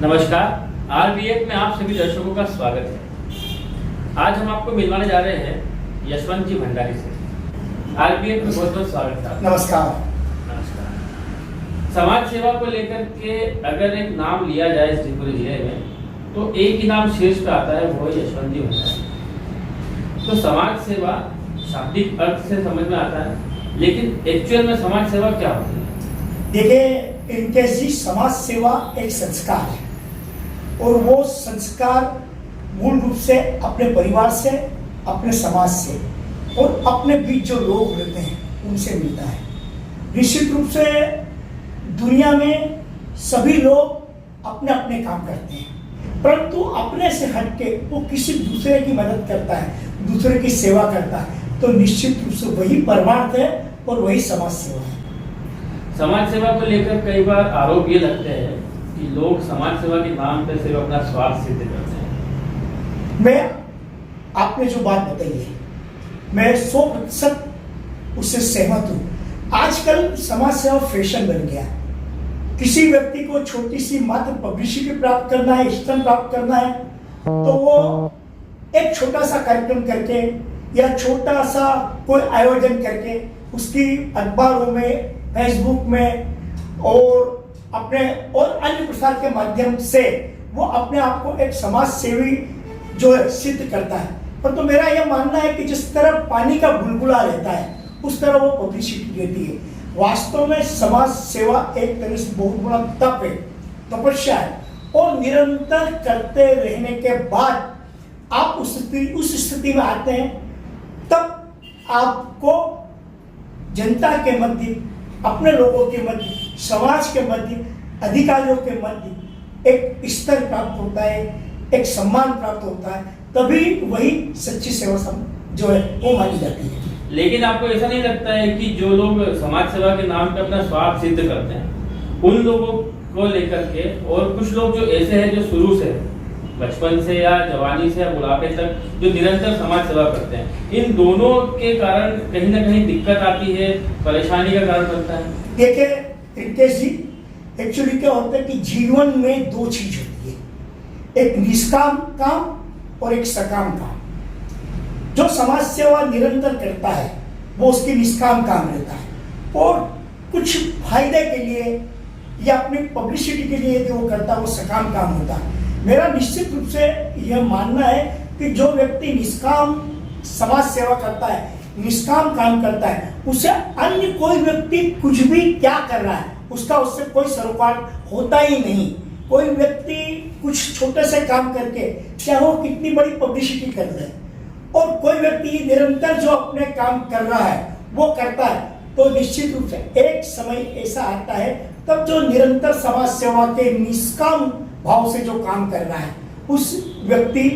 नमस्कार, आरबीएफ में आप सभी दर्शकों का स्वागत है। आज हम आपको मिलवाने जा रहे हैं यशवंत जी भंडारी से। आरबीएफ में बहुत बहुत स्वागत है। नमस्कार। नमस्कार। समाज सेवा को लेकर के अगर एक नाम लिया जाए इस त्रिपुरा जिले में तो एक ही नाम शीर्ष पे आता है, वो है यशवंत जी भंडारी। तो समाज सेवा शाब्दिक अर्थ से समझ में आता है, लेकिन एक्चुअल में समाज सेवा क्या होती है? देखिए, इनके जी समाज सेवा एक संस्कार है और वो संस्कार मूल रूप से अपने परिवार से, अपने समाज से और अपने बीच जो लोग रहते हैं उनसे मिलता है। निश्चित रूप से दुनिया में सभी लोग अपने अपने काम करते हैं, परंतु अपने से हटके वो किसी दूसरे की मदद करता है, दूसरे की सेवा करता है, तो निश्चित रूप से वही परमार्थ है और वही समाज सेवा है। समाज सेवा को लेकर कई बार आरोप ये लगते हैं कि लोग समाज सेवा के नाम पर सिर्फ अपना स्वार्थ सिद्ध करते हैं। मैं आपने जो बात बताई है, मैं 100% उससे सहमत हूँ। आजकल समाज सेवा फैशन बन गया। किसी व्यक्ति को छोटी सी मात्र पब्लिसिटी प्राप्त करना है, स्तन प्राप्त करना है, तो वो एक छोटा सा कार्यक्रम करके या छोटा सा कोई आयोजन करके उसकी अखबारों में, फेसबुक में और अपने और अन्य प्रसार के माध्यम से वो अपने आप को एक समाज सेवी जो है सिद्ध करता है। पर तो मेरा यह मानना है कि जिस तरह पानी का बुलबुला रहता है उस तरह वो पब्लिसिटी रहती है। वास्तव में समाज सेवा एक तरह से बहुत बड़ा तप है, तपस्या है, और निरंतर करते रहने के बाद आप उस स्थिति में आते हैं, तब आपको जनता के मध्य, अपने लोगों के मध्य, समाज के मध्य, अधिकारियों के मध्य एक स्तर प्राप्त होता है, एक सम्मान प्राप्त होता है, तभी वही सच्ची सेवा जो है वो मानी जाती है। लेकिन आपको ऐसा नहीं लगता है कि जो लोग समाज सेवा के नाम पे अपना स्वार्थ सिद्ध करते हैं उन लोगों को लेकर के, और कुछ लोग जो ऐसे हैं जो शुरू से बचपन से या जवानी से या बुढ़ापे तक जो निरंतर समाज सेवा करते हैं, इन दोनों के कारण कहीं ना कहीं दिक्कत आती है, परेशानी का कारण बनता है? देखिए रितेश जी, एक्चुअली क्या होता है कि जीवन में दो चीज होती है, एक निष्काम काम और एक सकाम काम। जो समाज सेवा निरंतर करता है वो उसकी निष्काम काम रहता है, और कुछ फायदे के लिए या अपनी पब्लिसिटी के लिए यदि वो करता है वो सकाम काम होता है। मेरा निश्चित रूप से यह मानना है कि जो व्यक्ति निष्काम समाज सेवा करता है, निष्काम काम करता है, उसे अन्य कोई व्यक्ति कुछ भी क्या कर रहा है उसका उससे कोई सरोकार होता ही नहीं। कोई व्यक्ति कुछ छोटे से काम करके चाहे वो कितनी बड़ी पब्लिसिटी कर दे, और कोई व्यक्ति निरंतर जो अपने काम कर रहा है वो करता है, तो निश्चित रूप से एक समय ऐसा आता है तब जो निरंतर समाज सेवा के निष्काम भाव से जो काम कर रहा है उस व्यक्ति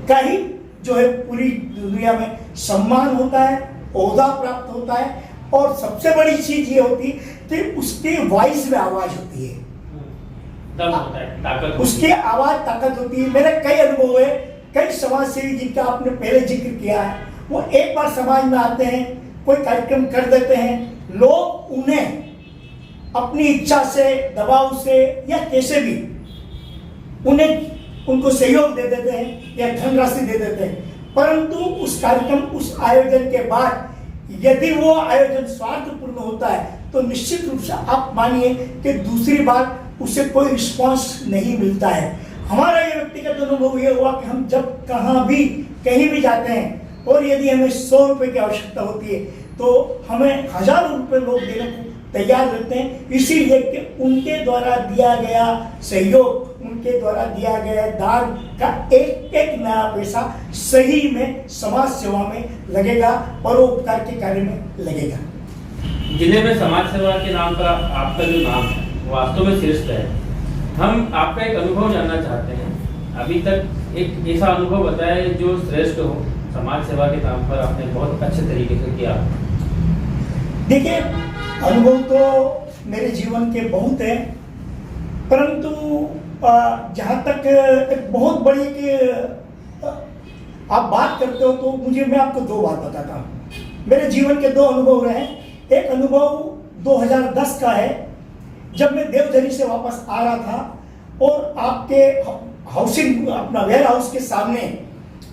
का ही जो है पूरी दुनिया में सम्मान होता है, ओहदा प्राप्त होता है, और सबसे बड़ी चीज ये होती है कि उसकी वॉइस में आवाज होती है, दम होता है, ताकत उसकी आवाज ताकत होती है। मेरे कई अनुभव है, कई समाज सेवी जिनका आपने पहले जिक्र किया है, वो एक बार समाज में आते हैं, कोई कार्यक्रम कर देते हैं, लोग उन्हें अपनी इच्छा से, दबाव से या कैसे भी उनको सहयोग दे देते हैं या धनराशि दे देते हैं, परंतु उस कार्यक्रम, उस आयोजन के बाद यदि वो आयोजन स्वार्थपूर्ण होता है तो निश्चित रूप से आप मानिए कि दूसरी बार उसे कोई रिस्पांस नहीं मिलता है। हमारा ये व्यक्तिगत अनुभव ये हुआ कि हम जब कहीं भी जाते हैं और यदि हमें 100 रुपए की आवश्यकता होती है तो हमें हजारों रुपए लोग देने को तैयार रहते हैं, इसीलिए कि उनके द्वारा दिया गया सहयोग, उनके द्वारा दिया गया दान का एक एक नया पैसा सही में समाज सेवा में लगेगा और वो उपकार के कार्य में लगेगा। जिले में समाज सेवा के नाम पर आपका जो नाम है वास्तव में शीर्ष पे है। हम आपका एक अनुभव जानना चाहते हैं। अभी तक एक ऐसा अनुभव बताया जो श्रेष्ठ हो, समाज सेवा के नाम पर आपने बहुत अच्छे तरीके से किया। देखिए, अनुभव तो मेरे जीवन के बहुत हैं, परंतु जहाँ तक एक बहुत बड़ी कि आप बात करते हो तो मैं आपको दो बात बताता हूँ। मेरे जीवन के दो अनुभव रहे। एक अनुभव 2010 का है, जब मैं देवझरी से वापस आ रहा था और आपके हाउसिंग अपना वेयर हाउस के सामने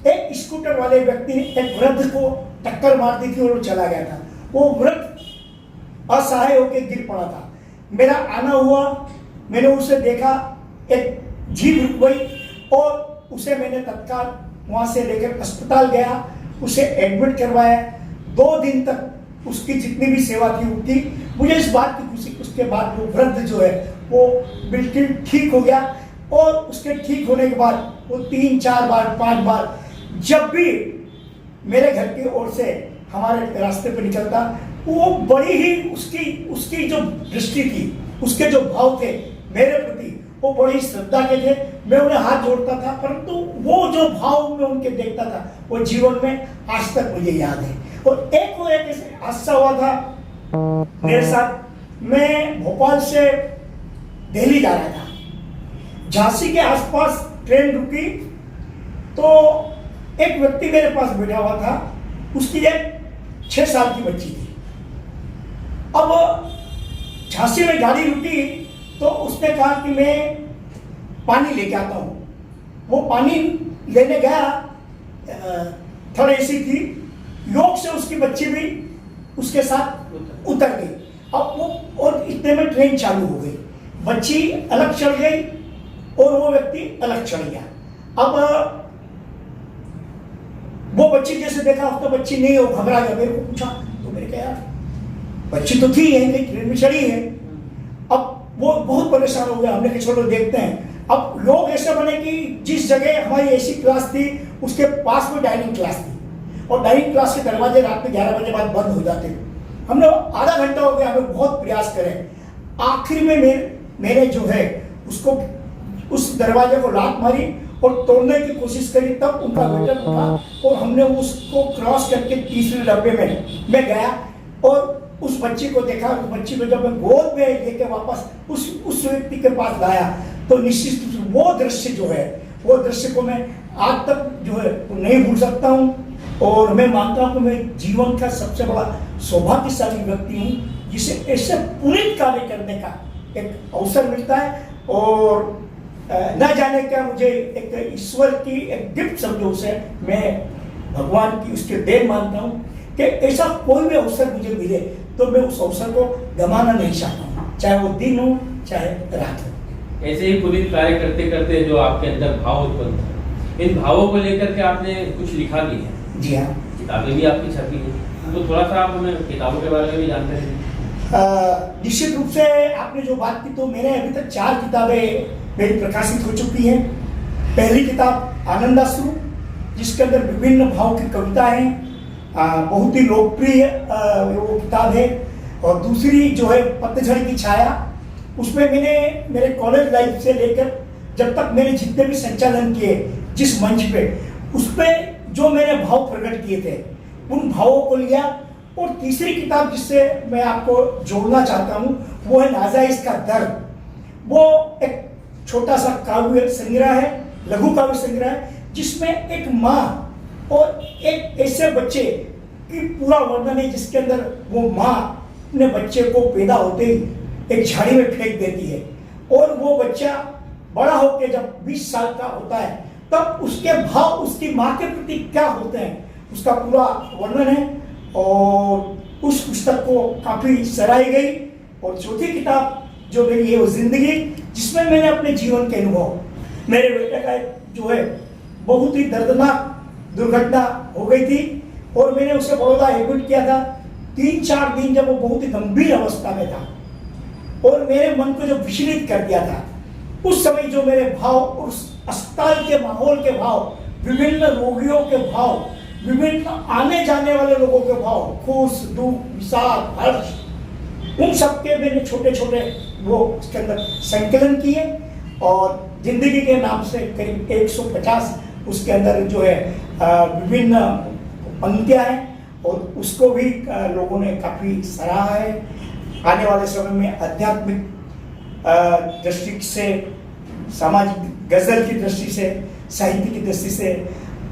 एक स्कूटर वाले व्यक्ति ने एक वृद्ध को टक्कर मार दी थी और वो चला गया था। वो वृद्ध असहाय होकर गिर पड़ा था। मेरा आना हुआ, मैंने उसे देखा, एक जीप रुक गई और उसे मैंने तत्काल वहां से लेकर अस्पताल गया, उसे एडमिट करवाया। 2 दिन तक उसकी जितनी भी सेवा थी वो की। मुझे इस बात की खुशी, उसके बाद वो वृद्ध जो है वो बिल्कुल ठीक हो गया। और उसके ठीक होने के बाद वो 3, 4 बार, 5 बार जब भी मेरे घर की ओर से हमारे रास्ते पर निकलता, वो बड़ी ही उसकी जो दृष्टि थी, उसके जो भाव थे मेरे प्रति, वो बड़ी श्रद्धा के थे। मैं उन्हें हाथ जोड़ता था, परंतु वो जो भाव मैं उनके देखता था वो जीवन में आज तक मुझे याद है। और एक ऐसे हादसा हुआ था मेरे साथ। मैं भोपाल से दिल्ली जा रहा था, झांसी के आसपास ट्रेन रुकी तो एक व्यक्ति मेरे पास बैठा हुआ था, उसकी एक 6 साल की बच्ची थी। अब झांसी में गाड़ी रुकी तो उसने कहा कि मैं पानी लेके आता हूँ। वो पानी लेने गया, थर्ड एसी थी, योग से उसकी बच्ची भी उसके साथ उतर गई। अब वो और इतने में ट्रेन चालू हो गई, बच्ची अलग चढ़ गई और वो व्यक्ति अलग चढ़ गया। अब वो बच्ची जैसे देखा, अब तो बच्ची नहीं हो, घबरा गया। मेरे को पूछा तो मैंने कहा यार बच्ची तो थी यहीं कहीं ट्रेन में चढ़ी है। अब वो बहुत परेशान हो गया। हमने कहा चलो देखते हैं। अब लोग ऐसे बने कि जिस जगह हमारी एसी क्लास थी उसके पास में डाइनिंग क्लास थी और डाइनिंग क्लास के दरवाजे रात में 11 बजे बाद बंद हो जाते। हमने आधा घंटा हो गया, हमें बहुत प्रयास करें। आखिर में मैंने जो है उसको उस दरवाजे को लात मारी और तोड़ने की कोशिश करी, तब उनका वेटर उठा और हमने उसको क्रॉस करके तीसरे डब्बे में मैं गया और उस बच्ची को देखा। उस बच्ची को जब मैं गोद में लेके वापस उस व्यक्ति के पास लाया तो निश्चित रूप से वो दृश्य जो है, वो दृश्य को मैं आज तक जो है वो नहीं भूल सकता हूँ। और मैं मानता हूँ कि मैं जीवन का सबसे बड़ा सौभाग्यशाली व्यक्ति हूँ जिसे ऐसे पुनीत कार्य करने का एक अवसर मिलता है। और न जाने क्या मुझे एक ईश्वर की एक गिफ्ट समझो उसे, मैं भगवान की उसके देन मानता हूँ कि ऐसा कोई भी अवसर मुझे मिले तो मैं उस अवसर को गंवाना नहीं चाहता हूँ, चाहे वो दिन हो चाहे रात हो। ऐसे ही पुनीत कार्य करते करते जो आपके अंदर भाव उत्पन्न थे, इन भावों को लेकर के आपने कुछ लिखा भी है। जी हाँ, किताबें भी आपकी छपी हैं, तो थोड़ा सा आप हमें किताबों के बारे में भी जानते हैं। निश्चित रूप से आपने जो बात की, तो मैंने अभी तक 4 किताबें मेरी प्रकाशित हो चुकी हैं। पहली किताब आनंदाश्रु, जिसके अंदर विभिन्न भाव की कविता है, बहुत ही लोकप्रिय वो किताब है। और दूसरी जो है पतझड़ की छाया, उसमें मैंने मेरे कॉलेज लाइफ से लेकर जब तक मैंने जितने भी संचालन किए जिस मंच पे, उस पर जो मैंने भाव प्रकट किए थे उन भावों को लिया। और तीसरी किताब जिससे मैं आपको जोड़ना चाहता हूँ वो है नाजायज का दर्द। वो एक छोटा सा काव्य संग्रह है, लघु काव्य संग्रह है, जिसमें एक माँ और एक ऐसे बच्चे की पूरा वर्णन है, जिसके अंदर वो माँ अपने बच्चे को पैदा होते ही एक झाड़ी में फेंक देती है और वो बच्चा बड़ा होकर जब 20 साल का होता है तब उसके भाव उसकी माँ के प्रति क्या होते हैं उसका पूरा वर्णन है। और उस पुस्तक को काफी सराही गई। और चौथी किताब जो मेरी है वो जिंदगी, जिसमें मैंने अपने जीवन के अनुभव, मेरे बेटे का जो है बहुत ही दर्दनाक दुर्घटना हो गई थी और मैंने उसे बड़ौदा एडमिट किया था। 3-4 दिन जब वो बहुत ही गंभीर अवस्था में था और मेरे मन को जो विचलित कर दिया था, उस समय जो मेरे भाव, उस अस्पताल के माहौल के भाव, विभिन्न रोगियों के भाव, विभिन्न आने जाने वाले लोगों के भाव, खुश, दुख, विषाद, हर्ष, उन सबके मैंने छोटे छोटे वो उसके अंदर संकलन किए। और जिंदगी के नाम से करीब 150 उसके अंदर जो है विभिन्न पंक्तियां हैं और उसको भी लोगों ने काफी सराहा है। आने वाले समय में आध्यात्मिक दृष्टि से, सामाजिक गजल की दृष्टि से, साहित्य की दृष्टि से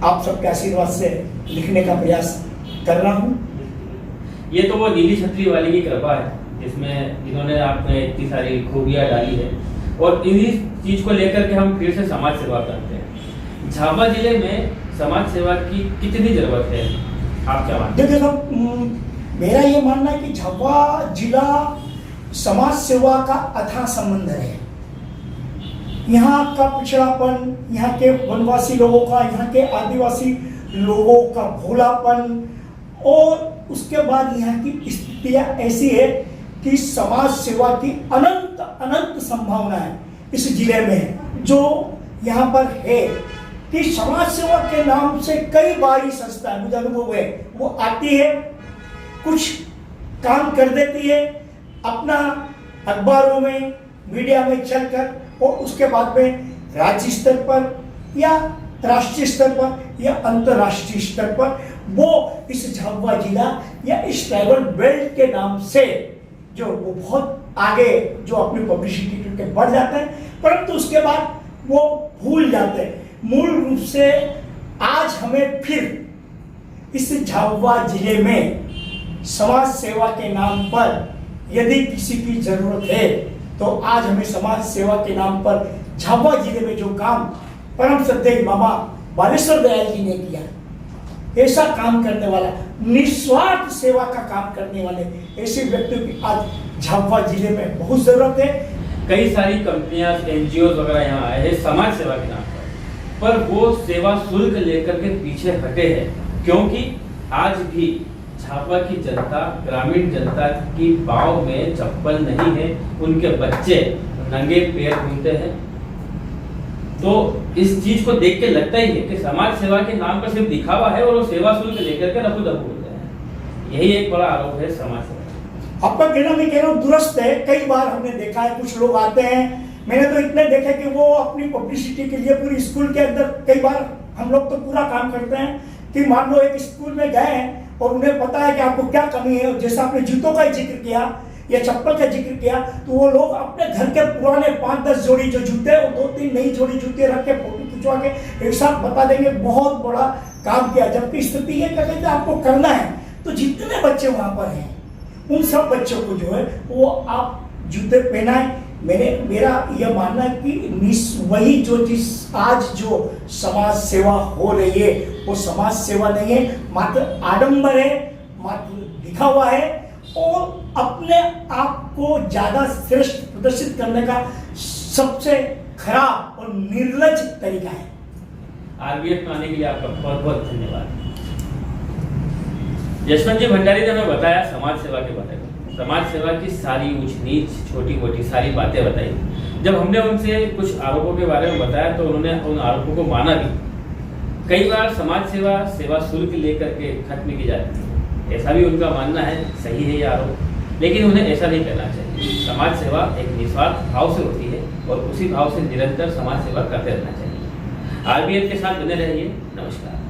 आप सबके आशीर्वाद से लिखने का प्रयास कर रहा हूँ। ये तो वो नीली छतरी वाली की कृपा है जिसमें जिन्होंने आपने इतनी सारी खूबियाँ डाली है। और इन्हीं चीज को लेकर के हम फिर से समाज सेवा करते हैं। झाबुआ जिले में समाज सेवा की कितनी जरूरत है, आप क्या मानते हैं? देखिए साहब, मेरा ये मानना है कि झाबुआ जिला समाज सेवा का अथाह संबंध है। यहाँ का पिछड़ापन, यहाँ के वनवासी लोगों का, यहाँ के आदिवासी लोगों का भोलापन, और उसके बाद यहाँ की स्थितियाँ ऐसी है कि समाज सेवा की अनंत अनंत संभावनाएं इस जिले में है। जो यहाँ पर है कि समाज सेवा के नाम से कई बारी संस्थाएं, मुझे अनुभव है, वो आती है, कुछ काम कर देती है अपना अखबारों में, मीडिया में चलकर, और उसके बाद में राज्य स्तर पर या राष्ट्रीय स्तर पर या अंतर्राष्ट्रीय स्तर पर वो इस झाबुआ जिला या इस ट्राइबल बेल्ट के नाम से जो वो बहुत आगे जो अपनी पब्लिसिटी करके बढ़ जाते हैं, परंतु उसके बाद वो भूल जाते हैं। मूल रूप से आज हमें फिर इस झाबुआ जिले में समाज सेवा के नाम पर यदि किसी की जरूरत है तो आज हमें समाज सेवा के नाम पर झाबुआ जिले में जो काम परम श्रद्धेय बाबा बालेश्वर दयाल जी ने किया, ऐसा काम करने वाला, निस्वार्थ सेवा का काम करने वाले ऐसे व्यक्तियों की आज झाबुआ जिले में बहुत जरूरत है। कई सारी कंपनियां, एनजीओ वगैरह यहाँ आए हैं समाज सेवा के नाम पर वो सेवा शुल्क लेकर के पीछे हटे हैं, क्योंकि आज भी झाबुआ की जनता, ग्रामीण जनता की पाँव में चप्पल नहीं है, उनके बच्चे नंगे पैर घूमते हैं। तो इस चीज को देख के लगता ही है कि समाज सेवा के नाम पर सिर्फ दिखावा है और वो सेवा शुल्क लेकर के रफू दफू होते हैं। यही एक बड़ा आरोप है समाज सेवा। आपका कहना, मैं कह रहा हूँ, दुरुस्त है। कई बार हमने देखा है, कुछ लोग आते हैं, मैंने तो इतने देखे कि वो अपनी पब्लिसिटी के लिए पूरी स्कूल के अंदर, कई बार हम लोग तो पूरा काम करते हैं कि मान लो एक स्कूल में गए हैं और उन्हें पता है कि आपको क्या कमी है, जैसा आपने जूतों का जिक्र किया या चप्पल का जिक्र किया, तो वो लोग अपने घर के पुराने 5-10 जोड़ी जो जूते और 2-3 नई जोड़ी जूते रख के फोटो खिंचवा के एक साथ बता देंगे बहुत बड़ा काम किया। जबकि स्थिति ये कहते हैं आपको करना है तो जितने बच्चे वहां पर हैं उन सब बच्चों को जो है वो आप जूते पहनाएं। मेरा यह मानना है कि वही जो चीज आज जो समाज सेवा हो रही है वो समाज सेवा नहीं है, मात्र आडंबर है, मात्र दिखावा है और अपने आप को ज्यादा श्रेष्ठ प्रदर्शित करने का सबसे खराब और निर्लज तरीका है। आरबीएफ में आने के लिए आपका बहुत बहुत धन्यवाद। यशवंत जी भंडारी ने हमें बताया समाज सेवा के बारे में, समाज सेवा की सारी ऊंच नीच, छोटी मोटी सारी बातें बताई। जब हमने उनसे कुछ आरोपों के बारे में बताया तो उन्होंने उन आरोपों को माना भी। कई बार समाज सेवा सेवा शुल्क लेकर के खत्म की जाती है, ऐसा भी उनका मानना है, सही है ये आरोप, लेकिन उन्हें ऐसा नहीं करना चाहिए। समाज सेवा एक निस्वार्थ भाव से होती है और उसी भाव से निरंतर समाज सेवा करते रहना चाहिए। आरबीएफ के साथ बने रहिए। नमस्कार।